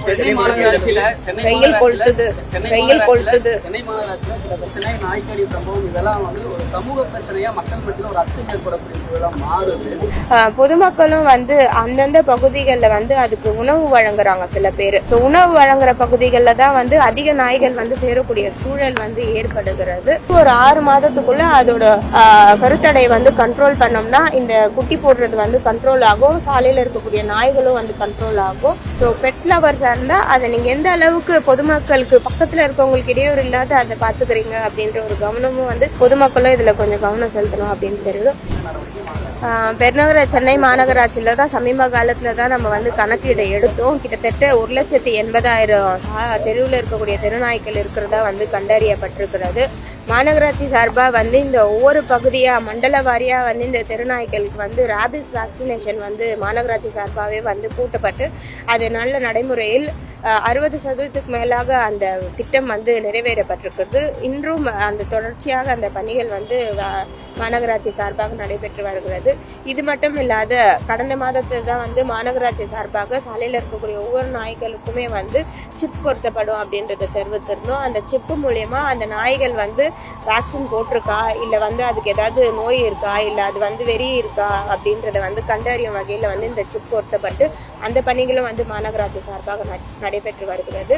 சென்னை மாநகராட்சியில வெயில் கொளுத்துது. சென்னை மாநகராட்சியில சில பிரச்சனை, நாய்க்கடி சம்பவம் இதெல்லாம் வந்து ஒரு சமூக பிரச்சனையா மக்கள் மத்தியில் ஒரு அச்சம் ஏற்படக்கூடிய சூழலாம் மாறுது. பொதுமக்களும் வந்து அந்தந்த பகுதிகளில் வந்து அதுக்கு உணவு வழங்குறாங்க சில பேர். உணவு வழங்குற பகுதிகளில் தான் வந்து அதிக நாய்கள் வந்து சேரக்கூடிய சூழல் வந்து ஏற்படுகிறது. ஒரு 6 மாதத்துக்குள்ள அதோட கருத்தடை வந்து கண்ட்ரோல் பண்ணோம்னா இந்த குட்டி போடுறது வந்து கண்ட்ரோல் ஆகும். சாலையில இருக்கக்கூடிய நாய்களும் வந்து கண்ட்ரோல் ஆகும். ஸோ பெட் லவர்ஸா இருந்தா அதை நீங்க எந்த அளவுக்கு பொதுமக்களுக்கு பக்கத்துல இருக்கவங்களுக்கு இடையூறு இல்லாத அதை பாத்துக்கிறீங்க அப்படின்ற ஒரு கவனமும் வந்து பொதுமக்களும் இதுல கொஞ்சம் கவனம் செலுத்தணும் அப்படின்னு தெரியுது. பெருநகர சென்னை மாநகராட்சியில தான் சமீப காலத்துல தான் நம்ம வந்து கணக்கீடு எடுத்தோம். கிட்டத்தட்ட 1,80,000 தெருவில் இருக்கக்கூடிய தெருநாய்க்கள் இருக்கிறதா வந்து கண்டறியப்பட்டிருக்கிறது. மாநகராட்சி சார்பா வந்து இந்த ஒவ்வொரு பகுதியா மண்டல வாரியா வந்து இந்த தெருநாய்க்களுக்கு வந்து ராபிஸ் வேக்சினேஷன் வந்து மாநகராட்சி சார்பாகவே வந்து கூட்டப்பட்டு அது நல்ல நடைமுறையில் 60% மேலாக அந்த திட்டம் வந்து நிறைவேறப்பட்டிருக்கிறது. இன்றும் அந்த தொடர்ச்சியாக அந்த பணிகள் வந்து மாநகராட்சி சார்பாக நடைபெற்று வருகிறது. இது மட்டும் இல்லாத கடந்த மாதத்தில் தான் வந்து மாநகராட்சி சார்பாக சாலையில் இருக்கக்கூடிய ஒவ்வொரு நாய்களுக்குமே வந்து சிப் பொருத்தப்படும் அப்படின்றத தெரிவித்திருந்தோம். அந்த சிப்பு மூலயமா அந்த நாய்கள் வந்து வேக்சின் போட்டிருக்கா, இல்லை வந்து அதுக்கு ஏதாவது நோய் இருக்கா, இல்லை அது வந்து வெறி இருக்கா அப்படின்றத வந்து கண்டறியும் வகையில் வந்து இந்த சிப் பொருத்தப்பட்டு அந்த பணிகளும் வந்து மாநகராட்சி சார்பாக நடைபெற்று வருகிறது.